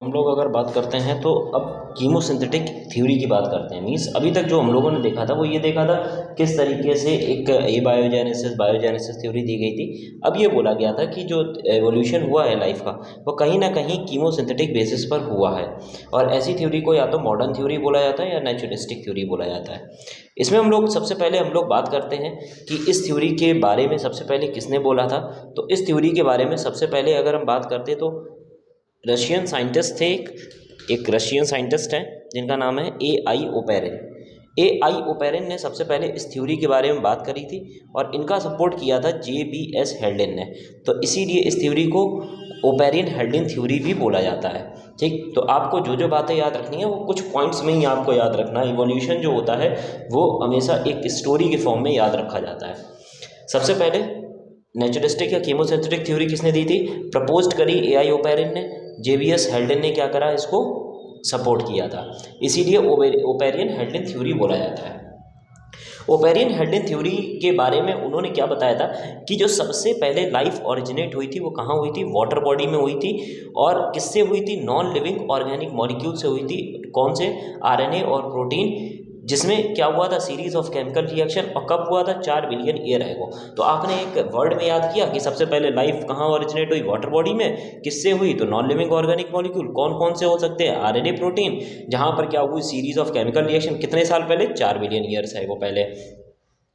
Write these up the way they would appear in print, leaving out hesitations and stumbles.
हम लोग अगर बात करते हैं तो अब कीमोसिंथेटिक थ्योरी की बात करते हैं। मीन्स अभी तक जो हम लोगों ने देखा था वो ये देखा था किस तरीके से एक बायोजेनेसिस थ्योरी दी गई थी। अब ये बोला गया था कि जो एवोल्यूशन हुआ है लाइफ का वो कहीं ना कहीं कीमोसिंथेटिक बेसिस पर हुआ है, और ऐसी थ्योरी को या तो मॉडर्न थ्योरी बोला जाता है या नेचुरलिस्टिक थ्योरी बोला जाता है। इसमें सबसे पहले हम लोग बात करते हैं कि इस थ्योरी के बारे में सबसे पहले किसने बोला था। तो इस थ्योरी के बारे में सबसे पहले अगर हम बात करते तो रशियन साइंटिस्ट थे। एक रशियन साइंटिस्ट हैं जिनका नाम है A.I. ओपेरिन। A.I. ओपेरिन ने सबसे पहले इस थ्योरी के बारे में बात करी थी और इनका सपोर्ट किया था J.B.S. हेल्डेन ने। तो इसीलिए इस थ्योरी को ओपेरिन हेल्डेन थ्योरी भी बोला जाता है। ठीक, तो आपको जो जो बातें याद रखनी है वो कुछ पॉइंट्स में ही आपको याद रखना है। इवोल्यूशन जो होता है वो हमेशा एक स्टोरी के फॉर्म में याद रखा जाता है। सबसे पहले नेचुरलिस्टिक या कीमोसिंथेटिक थ्योरी किसने दी थी? प्रपोज्ड करी A.I. ओपेरिन ने। J.B.S. हेल्डेन ने क्या करा? इसको सपोर्ट किया था। इसीलिए ओपेरियन हेल्डेन थ्योरी बोला जाता है। ओपेरियन हेल्डेन थ्योरी के बारे में उन्होंने क्या बताया था कि जो सबसे पहले लाइफ ओरिजिनेट हुई थी वो कहाँ हुई थी? वाटर बॉडी में हुई थी। और किससे हुई थी? नॉन लिविंग ऑर्गेनिक मॉलिक्यूल से हुई थी। कौन से? RNA और प्रोटीन, जिसमें क्या हुआ था? Series of chemical reaction. और कब हुआ था? 4 बिलियन ईयर एगो। तो आपने एक वर्ड में याद किया कि सबसे पहले लाइफ कहाँ ओरिजिनेट हुई? वाटर बॉडी में। किससे हुई? तो नॉन लिविंग ऑर्गेनिक मॉलिक्यूल। कौन कौन से हो सकते हैं? RNA, protein. जहाँ पर क्या हुई? Series of chemical reaction. कितने साल पहले? 4 बिलियन ईयर्स एगो पहले।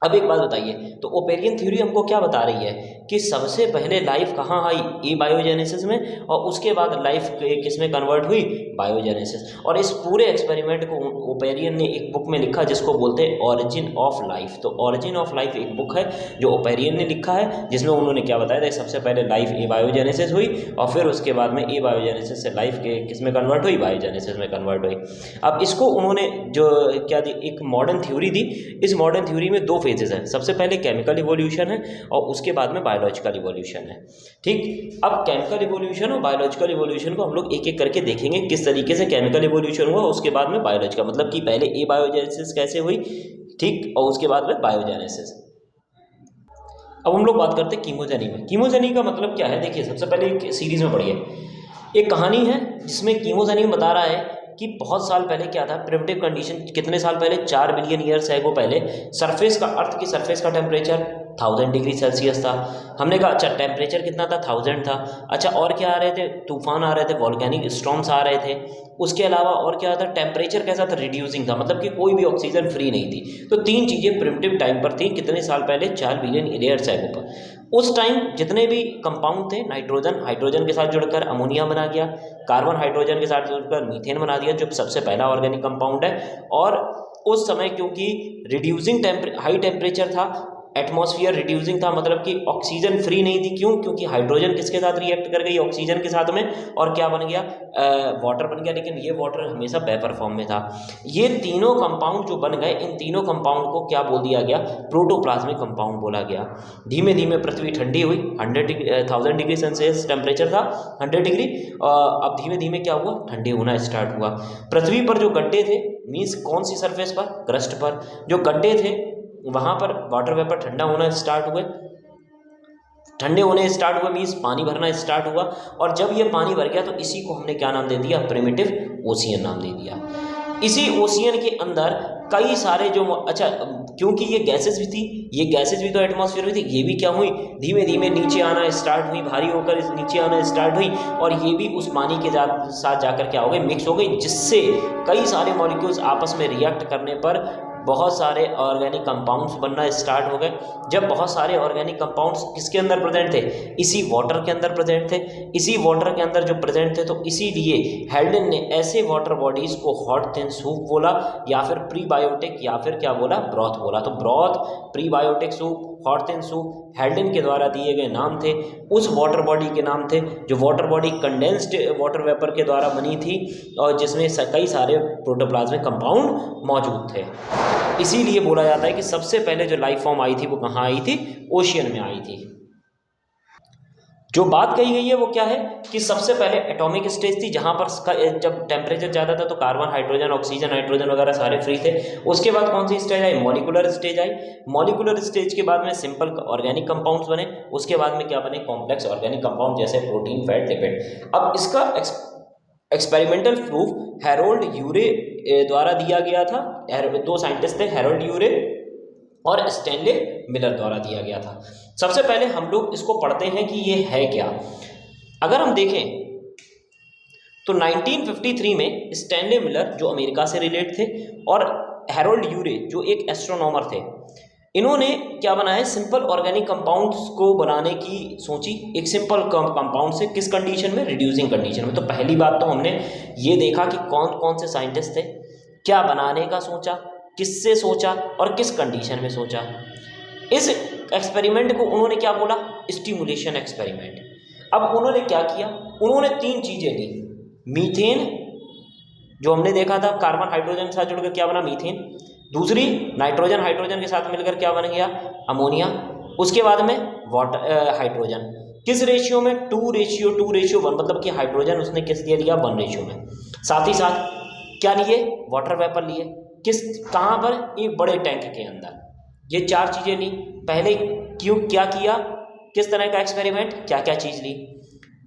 अब एक बात बताइए, तो ओपेरियन थ्योरी हमको क्या बता रही है कि सबसे पहले लाइफ कहाँ आई? एबायोजेनेसिस में। और उसके बाद लाइफ किस में कन्वर्ट हुई? बायोजेनेसिस। और इस पूरे एक्सपेरिमेंट को ओपेरियन ने एक बुक में लिखा जिसको बोलते हैं ऑरिजिन ऑफ लाइफ। तो ऑरिजिन ऑफ लाइफ एक बुक है जो ओपेरियन ने लिखा है, जिसमें उन्होंने क्या बताया था? सबसे पहले लाइफ एबायोजेनेसिस हुई और फिर उसके बाद में एबायोजेनेसिस से लाइफ के किस में कन्वर्ट हुई? बायोजेनेसिस में कन्वर्ट हुई। अब इसको उन्होंने जो क्या दी? एक मॉडर्न थ्योरी दी। इस मॉडर्न थ्योरी में 2 फेजेस हैं। सबसे पहले केमिकल इवोल्यूशन है और उसके बाद में बायोलॉजिकल इवोल्यूशन है। ठीक, अब केमिकल इवोल्यूशन और बायोलॉजिकल इवोल्यूशन को हम लोग एक एक करके देखेंगे किस तरीके से केमिकल इवोल्यूशन हुआ, उसके बाद में बायोलॉजिकल, मतलब कि पहले एबायोजेनेसिस कैसे हुई, ठीक, और उसके बाद में बायोजेनेसिस। अब हम लोग बात करते हैं कीमोजेनी में। कीमोजेनी का मतलब क्या है? देखिए, सबसे पहले एक सीरीज में पढ़िए, एक कहानी है जिसमें कीमोजेनी बता रहा है कि बहुत साल पहले क्या था? Primitive condition. कितने साल पहले? 4 बिलियन ईयर्स है वो पहले। सरफेस का, अर्थ की सरफेस का टेम्परेचर 1000 डिग्री सेल्सियस था। हमने कहा अच्छा टेम्परेचर कितना था? 1000 था। अच्छा, और क्या आ रहे थे? तूफान आ रहे थे, वॉल्केनिक स्टॉर्म्स आ रहे थे। उसके अलावा और क्या था? टेम्परेचर कैसा था? रिड्यूसिंग था, मतलब कि कोई भी ऑक्सीजन फ्री नहीं थी। तो 3 चीज़ें प्रिमिटिव टाइम पर थी। कितने साल पहले? 4 बिलियन ईयर्स है वो। उस टाइम जितने भी कंपाउंड थे, नाइट्रोजन हाइड्रोजन के साथ जुड़कर अमोनिया बना गया, कार्बन हाइड्रोजन के साथ जुड़कर मीथेन बना दिया जो सबसे पहला ऑर्गेनिक कंपाउंड है। और उस समय क्योंकि रिड्यूसिंग हाई टेम्परेचर था, एटमॉस्फेयर रिड्यूसिंग था, मतलब कि ऑक्सीजन फ्री नहीं थी। क्यों? क्योंकि हाइड्रोजन किसके साथ रिएक्ट कर गई? ऑक्सीजन के साथ में, और क्या बन गया? वाटर बन गया। लेकिन ये वाटर हमेशा वेपर फॉर्म में था। ये तीनों कंपाउंड जो बन गए, इन तीनों कंपाउंड को क्या बोल दिया गया? प्रोटोप्लाज्मिक कंपाउंड बोला गया। धीमे धीमे पृथ्वी ठंडी हुई। 1000 डिग्री सेल्सियस टेम्परेचर था, 100 डिग्री। अब धीमे धीमे क्या हुआ? ठंडे होना स्टार्ट हुआ। पृथ्वी पर जो गड्ढे थे, मीन्स कौन सी सरफेस पर? क्रस्ट पर जो गड्ढे थे वहाँ पर वाटर वेपर ठंडा होना स्टार्ट हुए। ठंडे होने स्टार्ट हुए मीन्स पानी भरना स्टार्ट हुआ। और जब ये पानी भर गया तो इसी को हमने क्या नाम दे दिया? प्रिमिटिव ओशियन नाम दे दिया। इसी ओशियन के अंदर कई सारे जो, अच्छा, क्योंकि ये गैसेस भी थी, ये गैसेस भी तो एटमॉस्फेयर में थी, ये भी क्या हुई? धीमे धीमे नीचे आना स्टार्ट हुई, भारी होकर नीचे आना स्टार्ट हुई। और ये भी उस पानी के साथ जाकर क्या हो गई? मिक्स हो गई, जिससे कई सारे मॉलिक्यूल्स आपस में रिएक्ट करने पर बहुत सारे ऑर्गेनिक कंपाउंड्स बनना स्टार्ट हो गए। जब बहुत सारे ऑर्गेनिक कंपाउंड्स किसके अंदर प्रेजेंट थे? इसी वाटर के अंदर प्रेजेंट थे। इसी वाटर के अंदर जो प्रेजेंट थे, तो इसीलिए हेल्डेन ने ऐसे वाटर बॉडीज को हॉट थिन सूप बोला, या फिर प्रीबायोटिक, या फिर क्या बोला? ब्रॉथ बोला। तो broth, prebiotic soup, hot thin soup हेल्डेन के द्वारा दिए गए नाम थे। उस वाटर बॉडी के नाम थे जो water body condensed water vapour के द्वारा बनी थी और जिसमें कई सारे प्रोटोप्लाज्मिक कंपाउंड मौजूद थे। इसीलिए बोला जाता है कि सबसे पहले जो लाइफ फॉर्म आई थी वो कहाँ आई थी? ओशियन में आई थी। जो बात कही गई है वो क्या है कि सबसे पहले एटॉमिक स्टेज थी, जहाँ पर जब टेम्परेचर ज़्यादा था तो कार्बन हाइड्रोजन ऑक्सीजन नाइट्रोजन वगैरह सारे फ्री थे। उसके बाद कौन सी स्टेज आई? मॉलिकुलर स्टेज आई। मॉलिकुलर स्टेज के बाद में सिंपल ऑर्गेनिक कंपाउंड्स बने। उसके बाद में क्या बने? कॉम्प्लेक्स ऑर्गेनिक कंपाउंड, जैसे प्रोटीन, फैट, लिपिड। अब इसका एक्सपेरिमेंटल प्रूफ हैरोल्ड यूरे द्वारा दिया गया था। दो साइंटिस्ट थे, हैरोल्ड यूरे और स्टैनले मिलर द्वारा दिया गया था। सबसे पहले हम लोग इसको पढ़ते हैं कि ये है क्या। अगर हम देखें तो 1953 में स्टैनले मिलर जो अमेरिका से रिलेट थे और हैरोल्ड यूरे जो एक एस्ट्रोनॉमर थे, इन्होंने क्या बनाया, सिंपल ऑर्गेनिक कंपाउंड्स को बनाने की सोची। एक सिंपल कंपाउंड से किस कंडीशन में, रिड्यूसिंग कंडीशन में। तो पहली बात तो हमने ये देखा कि कौन कौन से साइंटिस्ट थे, क्या बनाने का सोचा, किससे सोचा और किस कंडीशन में सोचा। इस एक्सपेरिमेंट को उन्होंने क्या बोला, स्टिमुलेशन एक्सपेरिमेंट। अब उन्होंने क्या किया, उन्होंने तीन चीज़ें ली। मीथेन जो हमने देखा था, कार्बन हाइड्रोजन के साथ जुड़कर क्या बना, मीथेन। दूसरी नाइट्रोजन हाइड्रोजन के साथ मिलकर क्या बन गया, अमोनिया। उसके बाद में वाटर हाइड्रोजन किस रेशियो में, 2:1, मतलब कि हाइड्रोजन उसने किस लिए लिया, 1 रेशियो में। साथ ही साथ क्या लिए, वाटर वेपर लिए। किस, कहाँ पर, एक बड़े टैंक के अंदर। ये चार चीज़ें ली। पहले क्यों, क्या किया, किस तरह का एक्सपेरिमेंट, क्या क्या चीज़ ली।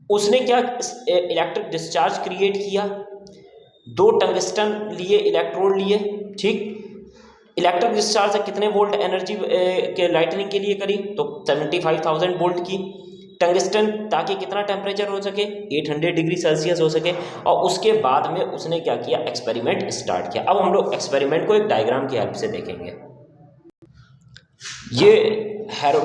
उसने क्या इलेक्ट्रिक डिस्चार्ज क्रिएट किया, 2 टंगस्टन लिए, इलेक्ट्रोड लिए, ठीक। इलेक्ट्रिक डिस्चार्ज से कितने वोल्ट एनर्जी के लाइटनिंग के लिए करी, तो 75,000 वोल्ट की। टंगस्टन ताकि कितना टेम्परेचर हो सके, 800 डिग्री सेल्सियस हो सके। और उसके बाद में उसने क्या किया, एक्सपेरिमेंट स्टार्ट किया। अब हम लोग एक्सपेरिमेंट को एक डायग्राम की हेल्प से देखेंगे। ये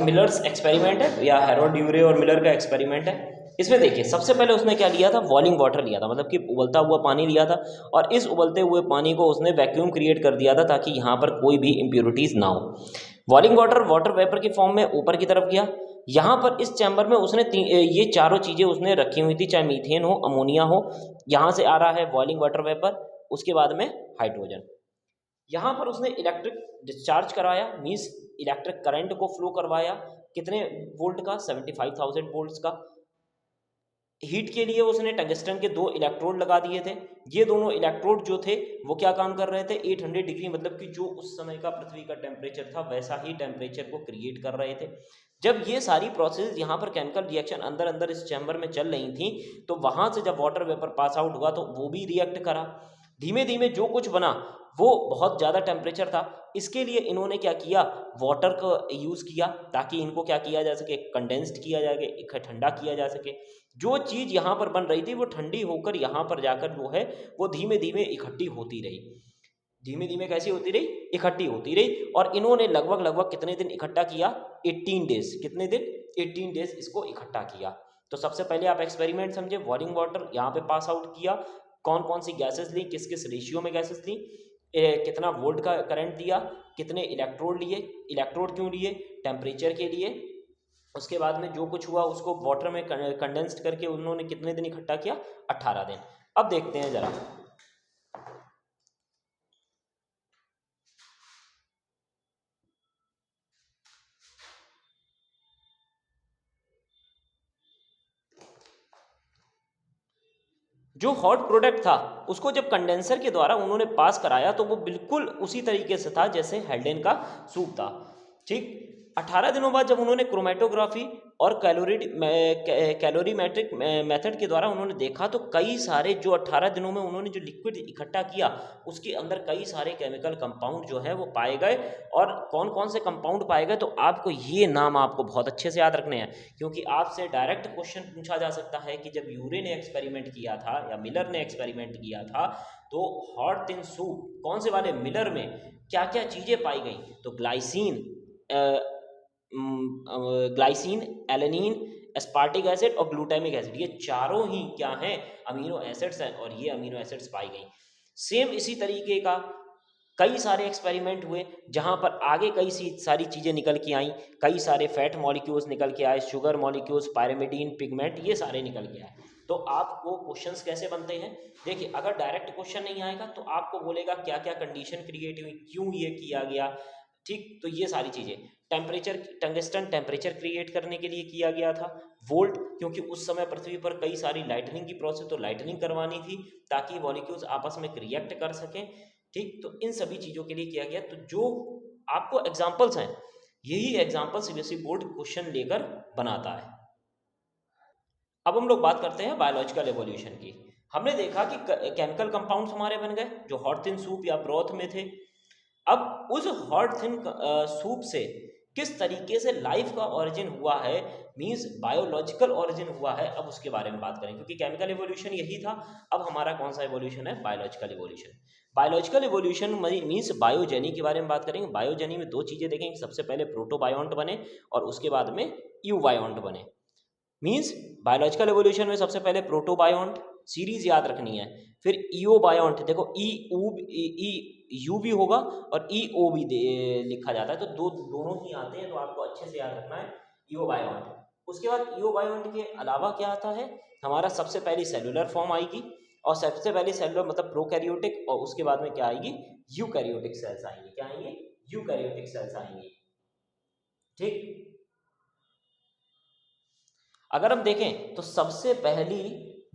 मिलर्स एक्सपेरिमेंट है या हैरोल्ड यूरे और मिलर का एक्सपेरिमेंट है। इसमें देखिए सबसे पहले उसने क्या लिया था, बॉइलिंग वाटर लिया था, मतलब कि उबलता हुआ पानी लिया था। और इस उबलते हुए पानी को उसने वैक्यूम क्रिएट कर दिया था ताकि यहाँ पर कोई भी इम्प्योरिटीज़ ना हो। बॉइलिंग वाटर वाटर वेपर की फॉर्म में ऊपर की तरफ गया। यहाँ पर इस चैम्बर में उसने ये चारों चीज़ें उसने रखी हुई थी, चाहे मीथेन हो, अमोनिया हो। यहाँ से आ रहा है बॉइलिंग वाटर वेपर, उसके बाद में हाइड्रोजन। यहाँ पर उसने इलेक्ट्रिक डिस्चार्ज कराया, मीन्स इलेक्ट्रिक करंट को फ्लो करवाया। कितने वोल्ट का, 75,000 वोल्ट्स का। हीट के लिए उसने टंगस्टन के 2 इलेक्ट्रोड लगा दिए थे। ये दोनों इलेक्ट्रोड जो थे वो क्या काम कर रहे थे, 800 डिग्री, मतलब कि जो उस समय का पृथ्वी का टेम्परेचर था वैसा ही टेम्परेचर को क्रिएट कर रहे थे। जब ये सारी प्रोसेस यहाँ पर केमिकल रिएक्शन अंदर अंदर इस चैम्बर में चल रही थी, तो वहाँ से जब वाटर वेपर पास आउट हुआ तो वो भी रिएक्ट करा। धीमे धीमे जो कुछ बना वो बहुत ज़्यादा टेम्परेचर था। इसके लिए इन्होंने क्या किया, वाटर का यूज़ किया ताकि इनको क्या किया जा सके, कंडेंस्ड किया जा सके, ठंडा किया जा सके। जो चीज़ यहाँ पर बन रही थी वो ठंडी होकर यहाँ पर जाकर जो है वो धीमे धीमे इकट्ठी होती रही। धीमे धीमे कैसी होती रही, इकट्ठी होती रही। और इन्होंने लगभग लगभग कितने दिन इकट्ठा किया, 18 डेज। कितने दिन, 18 डेज इसको इकट्ठा किया। तो सबसे पहले आप एक्सपेरिमेंट समझे, बॉइलिंग वाटर यहाँ पे पास आउट किया, कौन कौन सी गैसेस ली, किस किस रेशियो में गैसेस ली, कितना वोल्ट का करंट दिया, कितने इलेक्ट्रोड लिए, इलेक्ट्रोड क्यों लिए, टेम्परेचर के लिए। उसके बाद में जो कुछ हुआ उसको वाटर में कंडेंस्ड करके उन्होंने कितने दिन इकट्ठा किया, 18 दिन। अब देखते हैं जरा, जो हॉट प्रोडक्ट था उसको जब कंडेंसर के द्वारा उन्होंने पास कराया तो वो बिल्कुल उसी तरीके से था जैसे हेल्डेन का सूप था, ठीक। 18 दिनों बाद जब उन्होंने क्रोमेटोग्राफी और कैलोरीमेट्रिक मेथड के द्वारा उन्होंने देखा तो कई सारे, जो 18 दिनों में उन्होंने जो लिक्विड इकट्ठा किया उसके अंदर कई सारे केमिकल कंपाउंड जो है वो पाए गए। और कौन कौन से कंपाउंड पाए गए, तो आपको ये नाम आपको बहुत अच्छे से याद रखने हैं, क्योंकि आपसे डायरेक्ट क्वेश्चन पूछा जा सकता है कि जब यूरे ने एक्सपेरिमेंट किया था या मिलर ने एक्सपेरिमेंट किया था तो हॉट टिन सूप कौन से वाले मिलर में क्या क्या चीज़ें पाई गई। तो ग्लाइसिन, एलेनिन, एस्पार्टिक एसिड और ग्लूटामिक एसिड, ये चारों ही क्या हैं, अमीनो एसिड्स हैं। और ये अमीनो एसिड्स पाई गई। सेम इसी तरीके का कई सारे एक्सपेरिमेंट हुए जहाँ पर आगे कई सारी चीज़ें निकल के आई। कई सारे फैट मॉलिक्यूल्स निकल के आए, शुगर मॉलिक्यूल्स, पायरिमिडीन, पिगमेंट, ये सारे निकल के आए। तो आपको क्वेश्चंस कैसे बनते हैं, देखिए अगर डायरेक्ट क्वेश्चन नहीं आएगा तो आपको बोलेगा क्या क्या कंडीशन क्रिएट हुई, क्यों ये किया गया, ठीक। तो ये सारी चीज़ें, टेम्परेचर, टंगस्टन टेम्परेचर क्रिएट करने के लिए किया गया था। वोल्ट, क्योंकि उस समय पृथ्वी पर कई सारी लाइटनिंग की प्रोसेस, तो लाइटनिंग करवानी थी ताकि मॉलिक्यूल्स आपस में रिएक्ट कर सकें, ठीक। तो इन सभी चीज़ों के लिए किया गया। तो जो आपको एग्जाम्पल्स हैं, यही एग्जाम्पल सीबीएसई बोर्ड क्वेश्चन लेकर बनाता है। अब हम लोग बात करते हैं बायोलॉजिकल एवोल्यूशन की। हमने देखा कि केमिकल कंपाउंड्स हमारे बन गए जो हॉट थिन सूप या ब्रोथ में थे। अब उस हॉट थिन सूप से किस तरीके से लाइफ का ओरिजिन हुआ है, मींस बायोलॉजिकल ओरिजिन हुआ है, अब उसके बारे में बात करें, क्योंकि केमिकल एवोल्यूशन यही था। अब हमारा कौन सा एवोल्यूशन है? Biological evolution. Biological evolution means biogeny के बारे में बात करेंगे। बायोजेनी में दो चीजें देखेंगे, सबसे पहले प्रोटोबायोंट बने और उसके बाद में यूबायोंट बने। मींस बायोलॉजिकल एवोल्यूशन में सबसे पहले प्रोटोबायोंट, सीरीज याद रखनी है, फिर ईओबायोंट, देखो यू भी होगा और ई ओ भी लिखा जाता है, तो दोनों ही आते हैं, तो आपको अच्छे से याद रखना है ईओबायोंट। उसके बाद ईओबायोंट के अलावा क्या आता है, हमारा सबसे पहली सेलुलर फॉर्म आएगी, और सबसे पहले सेलुलर मतलब प्रोकैरियोटिक, और उसके बाद में क्या आएगी? यूकैरियोटिक सेल्स आएंगे। क्या आएंगे? यूकैरियोटिक सेल्स आएंगे। ठीक, अगर हम देखें तो सबसे पहली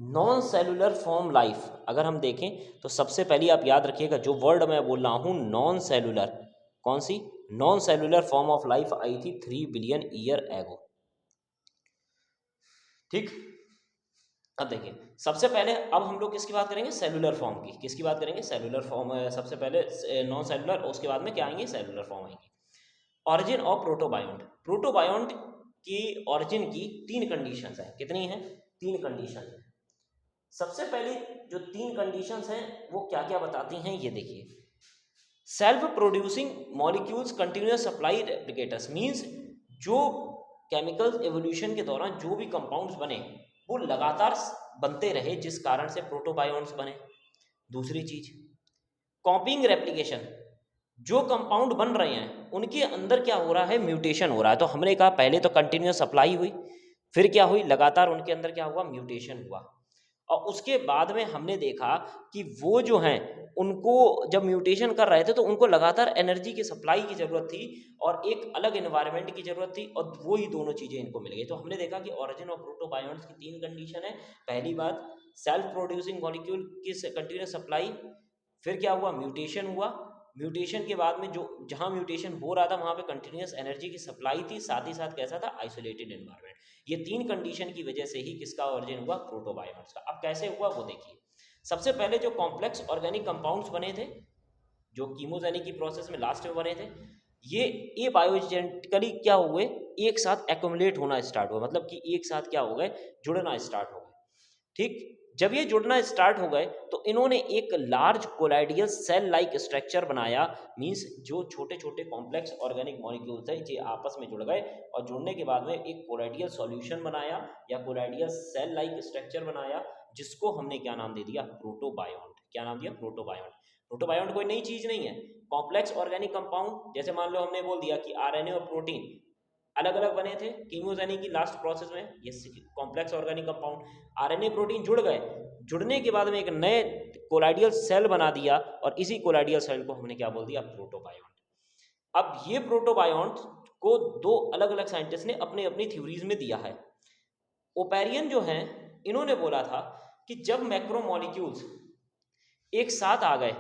नॉन सेलुलर फॉर्म लाइफ अगर हम देखें तो सबसे पहली आप याद रखिएगा जो वर्ड मैं बोल रहा हूं नॉन सेलुलर, कौन सी? Non cellular form of life आई थी 3 बिलियन ईयर एगो। ठीक, अब देखिए सबसे पहले अब हम लोग किसकी बात करेंगे? सेलुलर फॉर्म की। किसकी बात करेंगे? Cellular form. सबसे पहले नॉन सेलुलर, उसके बाद में क्या आएंगे? सेलुलर फॉर्म आएंगी। Origin of protobiont. प्रोटोबायोंट की ऑरिजिन की 3 कंडीशंस हैं। कितनी हैं? 3 कंडीशन हैं। सबसे पहली जो 3 कंडीशंस हैं वो क्या क्या बताती हैं, ये देखिए। Self producing molecules continuous supply replicators, means जो केमिकल एवोल्यूशन के दौरान जो भी कंपाउंड्स बने वो लगातार बनते रहे, जिस कारण से प्रोटोबायोंट्स बने। दूसरी चीज कॉपिंग रेप्लिकेशन, जो कंपाउंड बन रहे हैं उनके अंदर क्या हो रहा है? म्यूटेशन हो रहा है। तो हमने कहा पहले तो कंटिन्यूअस सप्लाई हुई, फिर क्या हुई? लगातार उनके अंदर क्या हुआ? म्यूटेशन हुआ। और उसके बाद में हमने देखा कि वो जो हैं उनको जब म्यूटेशन कर रहे थे तो उनको लगातार एनर्जी की सप्लाई की ज़रूरत थी और एक अलग एनवायरनमेंट की ज़रूरत थी, और वो ही दोनों चीज़ें इनको मिल गई। तो हमने देखा कि ओरिजिन ऑफ प्रोटोबायोंट्स की 3 कंडीशन है। पहली बात सेल्फ प्रोड्यूसिंग मॉलिक्यूल की कंटिन्यूस सप्लाई, फिर क्या हुआ? म्यूटेशन हुआ। म्यूटेशन के बाद में जो जहाँ म्यूटेशन हो रहा था वहाँ पे कंटिन्यूस एनर्जी की सप्लाई थी, साथ ही साथ कैसा था? Isolated environment. ये 3 कंडीशन की वजह से ही किसका ओरिजिन हुआ? प्रोटोबायोंट्स का। अब कैसे हुआ वो देखिए। सबसे पहले जो कॉम्प्लेक्स ऑर्गेनिक कंपाउंड्स बने थे जो कीमोजेनिक की प्रोसेस में लास्ट में बने थे, ये बायोजेनेटिकली क्या हुए? एक साथ एक्युमुलेट होना स्टार्ट हुआ, मतलब कि एक साथ क्या हो गए? जुड़ना स्टार्ट हो गए। ठीक, जब ये जुड़ना स्टार्ट हो गए तो इन्होंने एक large colloidal cell like structure बनाया, मींस जो छोटे छोटे कॉम्प्लेक्स ऑर्गेनिक मॉलिक्यूल थे ये आपस में जुड़ गए, और जुड़ने के बाद में एक कोलाइडियल सॉल्यूशन बनाया या कोलाइडियल सेल लाइक स्ट्रक्चर बनाया, जिसको हमने क्या नाम दे दिया? प्रोटोबायोंट। क्या नाम दिया? प्रोटोबायोंट। प्रोटोबायोंट कोई नई चीज नहीं है। कॉम्प्लेक्स ऑर्गेनिक कंपाउंड, जैसे मान लो हमने बोल दिया कि आरएनए और प्रोटीन अलग अलग बने थे कीमोजेनिक की लास्ट प्रोसेस में, ये complex organic compound. RNA protein जुड़ गए, जुड़ने के बाद में एक नए कोलाइडियल सेल बना दिया, और इसी कोलाइडियल सेल को हमने क्या बोल दिया? प्रोटोबायोंट। अब ये प्रोटोबायोंट को 2 अलग अलग साइंटिस्ट ने अपने अपनी थ्योरीज में दिया है। ओपेरियन जो हैं इन्होंने बोला था कि जब मैक्रोमोलिक्यूल्स एक साथ आ गए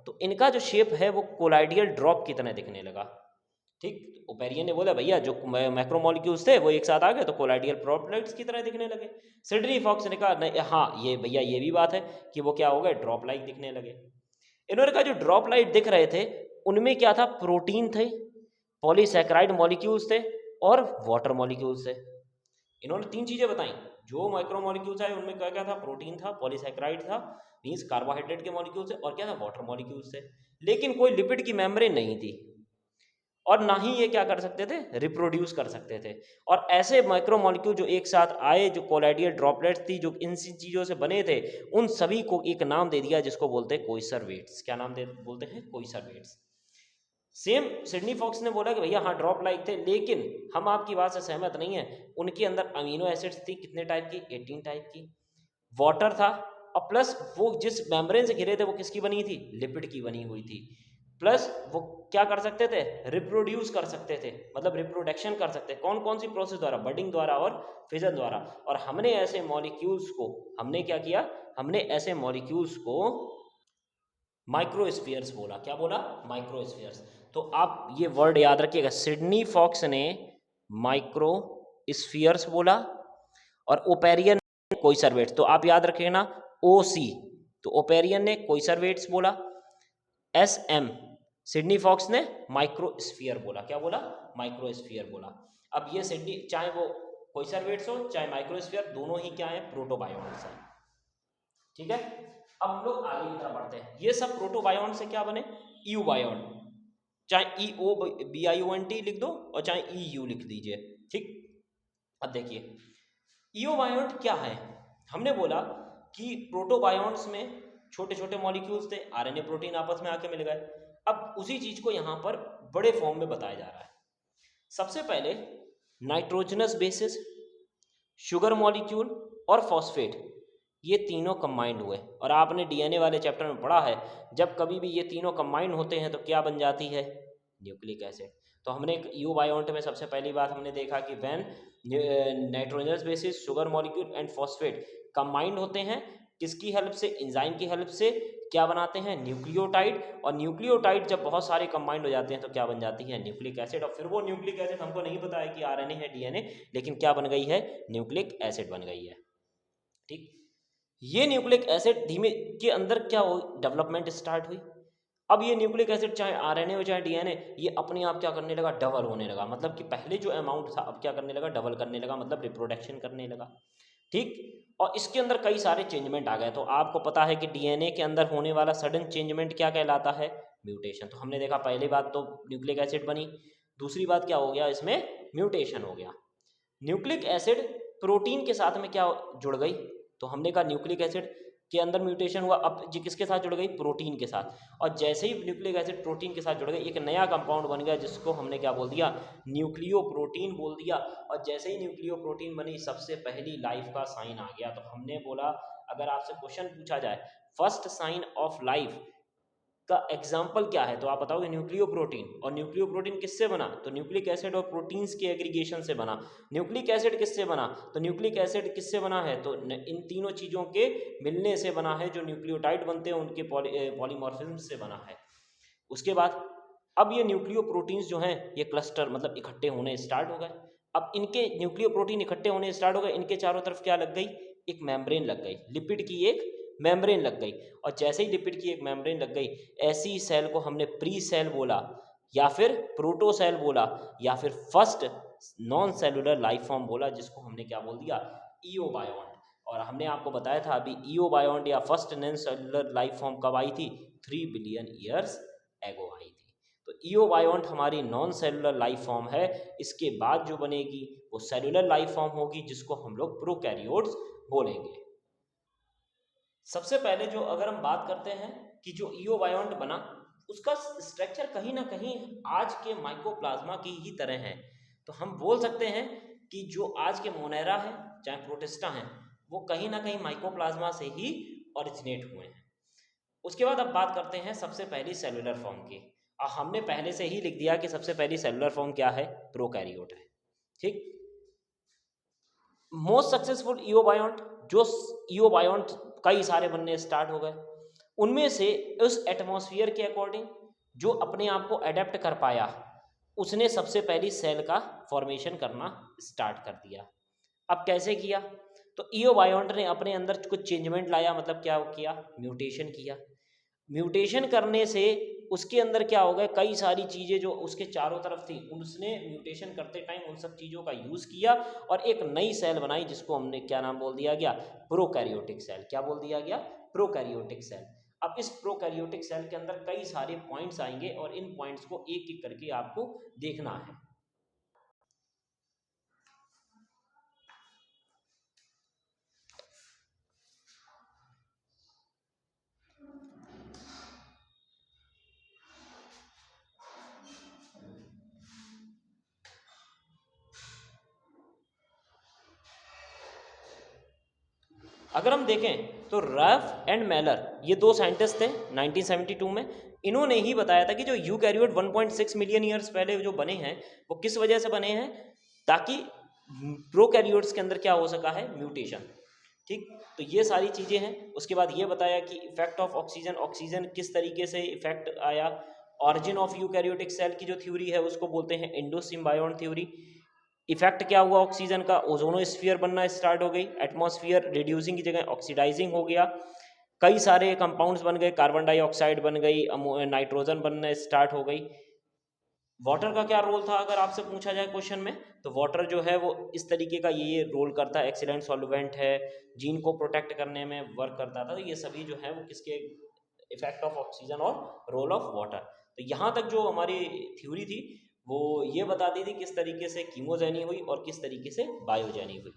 तो इनका जो शेप है वो कोलाइडियल ड्रॉप की तरह दिखने लगा। ठीक, ओपेरियन ने बोला भैया जो मैक्रोमोलिक्यूल्स थे वो एक साथ आ गए तो कोलाइडियल ड्रॉपलेट्स की तरह दिखने लगे। सिडनी फॉक्स ने कहा नहीं, हाँ ये भैया ये भी बात है कि वो क्या हो गए? ड्रॉप लाइक दिखने लगे। इन्होंने कहा जो ड्रॉप लाइट दिख रहे थे उनमें क्या था? प्रोटीन थे, पॉलीसैकेराइड मॉलिक्यूल्स थे और वाटर मॉलिक्यूल्स थे। इन्होंने 3 चीजें बताई। जो माइक्रोमोलिक्यूल्स है उनमें क्या क्या था? प्रोटीन था, पॉलीसैकेराइड था, मींस कार्बोहाइड्रेट के मॉलिक्यूल्स थे, और क्या था? वाटर मॉलिक्यूल्स थे। लेकिन कोई लिपिड की मेम्ब्रेन नहीं थी, और ना ही ये क्या कर सकते थे? रिप्रोड्यूस कर सकते थे। और ऐसे माइक्रोमोलिक्यूल जो एक साथ आए, जो कोलाइडियल ड्रॉपलेट्स थी, जो इन चीज़ों से बने थे, उन सभी को एक नाम दे दिया जिसको बोलते हैं कोइसरवेट्स। क्या नाम बोलते हैं? कोइसरवेट्स। सेम सिडनी फॉक्स ने बोला कि भैया हाँ ड्रॉप लाइक थे, लेकिन हम आपकी बात से सहमत नहीं है। उनके अंदर अमीनो एसिड्स थी, कितने टाइप की? 18 टाइप की। वाटर था, और प्लस वो जिस मेम्ब्रेन से घिरे थे वो किसकी बनी थी? लिपिड की बनी हुई थी। प्लस वो क्या कर सकते थे? रिप्रोड्यूस कर सकते थे, मतलब रिप्रोडक्शन कर सकते। कौन कौन सी प्रोसेस द्वारा? बडिंग द्वारा और फिजन द्वारा। और हमने ऐसे मॉलिक्यूल्स को हमने क्या किया? हमने ऐसे मॉलिक्यूल्स को माइक्रोस्फीयर्स बोला। क्या बोला? माइक्रोस्फीयर्स। तो आप ये वर्ड याद रखिएगा, सिडनी फॉक्स ने माइक्रोस्फीयर्स बोला और ओपेरियन कोइसरवेट्स। तो आप याद रखिए ना, OC तो ओपेरियन ने कोइसरवेट्स बोला, SM सिडनी फॉक्स ने माइक्रोस्फीयर बोला। क्या बोला? माइक्रोस्फीयर बोला। अब ये सिडनी, चाहे वो कोइसरवेट्स हो चाहे माइक्रोस्फीयर, दोनों ही क्या है? प्रोटोबायोन्ट्स हैं। ठीक है, अब हम लोग आगे की तरफ बढ़ते हैं। ये सब प्रोटोबायोन्ट से क्या बने? यूबायोन्ट, चाहे EOBIONT लिख दो और चाहे EU लिख दीजिए। ठीक, अब देखिए ईओबायोन्ट क्या है। हमने बोला कि प्रोटोबायोन्ट्स में छोटे छोटे मॉलिक्यूल्स थे, RNA प्रोटीन आपस में आके मिल गए। अब उसी चीज को यहाँ पर बड़े फॉर्म में बताया जा रहा है। सबसे पहले नाइट्रोजनस बेसिस, शुगर मॉलिक्यूल और फॉस्फेट, ये तीनों कंबाइंड हुए। और आपने DNA वाले चैप्टर में पढ़ा है, जब कभी भी ये तीनों कंबाइंड होते हैं तो क्या बन जाती है? Nucleic acid. तो हमने एक यूबायोन्ट में सबसे पहली बात हमने देखा कि when nitrogenous bases, sugar molecule and phosphate combined होते हैं, किसकी हेल्प से? एंजाइम की हेल्प से। क्या बनाते हैं? न्यूक्लियोटाइड। और न्यूक्लियोटाइड जब बहुत सारे कंबाइंड हो जाते हैं तो क्या बन जाती है? Nucleic acid. और फिर वो न्यूक्लिक एसिड हमको नहीं पता है कि RNA है DNA, लेकिन क्या बन गई है? न्यूक्लिक एसिड बन गई है। ठीक, ये न्यूक्लिक एसिड धीमे के अंदर क्या हो, डेवलपमेंट स्टार्ट हुई। अब ये न्यूक्लिक एसिड चाहे RNA हो चाहे DNA, ये अपने आप क्या करने लगा? डबल होने लगा। मतलब कि पहले जो अमाउंट था अब क्या करने लगा? डबल करने लगा, मतलब रिप्रोडक्शन करने लगा। ठीक, और इसके अंदर कई सारे चेंजमेंट आ गए। तो आपको पता है कि DNA के अंदर होने वाला सडन चेंजमेंट क्या कहलाता है? म्यूटेशन। तो हमने देखा पहली बात तो न्यूक्लिक एसिड बनी, दूसरी बात क्या हो गया? इसमें म्यूटेशन हो गया। न्यूक्लिक एसिड प्रोटीन के साथ में क्या जुड़ गई? तो हमने कहा न्यूक्लिक एसिड के अंदर म्यूटेशन हुआ, अब जी किसके साथ जुड़ गई? प्रोटीन के साथ। और जैसे ही न्यूक्लिक एसिड प्रोटीन के साथ जुड़ गई, एक नया कंपाउंड बन गया जिसको हमने क्या बोल दिया? न्यूक्लियो प्रोटीन बोल दिया। और जैसे ही न्यूक्लियो प्रोटीन बनी, सबसे पहली लाइफ का साइन आ गया। तो हमने बोला अगर आपसे क्वेश्चन पूछा जाए फर्स्ट साइन ऑफ लाइफ का एग्जाम्पल क्या है, तो आप बताओगे न्यूक्लियो प्रोटीन। और न्यूक्लियो प्रोटीन किससे बना? तो न्यूक्लिक एसिड और प्रोटीन्स के एग्रीगेशन से बना। न्यूक्लिक एसिड किससे बना? तो न्यूक्लिक एसिड किससे बना है? तो इन तीनों चीज़ों के मिलने से बना है। जो न्यूक्लियोटाइड बनते हैं उनके पॉलीमॉर्फिज्म से बना है। उसके बाद अब ये न्यूक्लियो प्रोटीन्स जो हैं ये क्लस्टर मतलब इकट्ठे होने स्टार्ट हो गए। अब इनके न्यूक्लियो प्रोटीन इकट्ठे होने स्टार्ट हो गए, इनके चारों तरफ क्या लग गई? एक मेम्ब्रेन लग गई, लिपिड की एक मेम्ब्रेन लग गई। और जैसे ही लिपिड की एक मेम्ब्रेन लग गई, ऐसी सेल को हमने प्री सेल बोला, या फिर प्रोटो सेल बोला, या फिर first non cellular life form बोला, जिसको हमने क्या बोल दिया? ईओबायोन्ट। और हमने आपको बताया था अभी ईओबायोन्ट या first non cellular life form कब आई थी? 3 बिलियन ईयर्स एगो आई थी। तो ईओबायोन्ट हमारी नॉन सेलुलर लाइफ फॉर्म है। इसके बाद जो बनेगी वो सेलुलर लाइफ फॉर्म होगी, जिसको हम लोग प्रोकैरियोट्स बोलेंगे। सबसे पहले जो अगर हम बात करते हैं कि जो ईओबायोन्ट बना, उसका स्ट्रक्चर कहीं ना कहीं आज के माइकोप्लाज्मा की ही तरह है। तो हम बोल सकते हैं कि जो आज के मोनेरा है चाहे प्रोटिस्टा हैं, वो कहीं ना कहीं माइकोप्लाज्मा से ही ओरिजिनेट हुए हैं। उसके बाद अब बात करते हैं सबसे पहली सेलुलर फॉर्म की। हमने पहले से ही लिख दिया कि सबसे पहली सेलुलर फॉर्म क्या है? प्रोकैरियोट है। ठीक, मोस्ट सक्सेसफुल ईओबायोन्ट, जो ईओबायोन्ट कई सारे बनने स्टार्ट हो गए, उनमें से उस एटमॉस्फेयर के अकॉर्डिंग जो अपने आप को अडेप्ट कर पाया, उसने सबसे पहली सेल का फॉर्मेशन करना स्टार्ट कर दिया। अब कैसे किया? तो ईओबायोन्ट ने अपने अंदर कुछ चेंजमेंट लाया, मतलब क्या किया? म्यूटेशन किया। म्यूटेशन करने से उसके अंदर क्या हो गया? कई सारी चीज़ें जो उसके चारों तरफ थी, उसने म्यूटेशन करते टाइम उन सब चीज़ों का यूज़ किया और एक नई सेल बनाई, जिसको हमने क्या नाम बोल दिया गया? Prokaryotic cell. क्या बोल दिया गया? Prokaryotic cell. अब इस प्रोकैरियोटिक सेल के अंदर कई सारे पॉइंट्स आएंगे और इन पॉइंट्स को एक एक करके आपको देखना है। अगर हम देखें तो रफ एंड मेलर, ये दो साइंटिस्ट थे 1972 में। इन्होंने ही बताया था कि जो यूकैरियोट 1.6 मिलियन ईयर्स पहले जो बने हैं वो किस वजह से बने हैं? ताकि प्रोकैरियोट्स के अंदर क्या हो सका है? म्यूटेशन। ठीक, तो ये सारी चीज़ें हैं। उसके बाद ये बताया कि इफेक्ट ऑफ ऑक्सीजन, ऑक्सीजन किस तरीके से इफेक्ट आया। ऑरिजिन ऑफ यूकैरियोटिक सेल की जो थ्योरी है उसको बोलते हैं एंडोसिम्बायोन थ्योरी। इफेक्ट क्या हुआ ऑक्सीजन का, ओजोनोस्फीयर बनना स्टार्ट हो गई, एटमॉस्फेयर रिड्यूसिंग की जगह ऑक्सीडाइजिंग हो गया, कई सारे कंपाउंड्स बन गए, कार्बन डाइऑक्साइड बन गई, नाइट्रोजन बनना स्टार्ट हो गई। वाटर का क्या रोल था अगर आपसे पूछा जाए क्वेश्चन में, तो वाटर जो है वो इस तरीके का ये रोल करता है, एक्सीलेंट सॉल्वेंट है, जीन को प्रोटेक्ट करने में वर्क करता था। तो ये सभी जो है वो किसके, इफेक्ट ऑफ ऑक्सीजन और रोल ऑफ वाटर। तो यहाँ तक जो हमारी थ्योरी थी वो ये बता दी थी किस तरीके से कीमोजेनी हुई और किस तरीके से बायोजेनी हुई।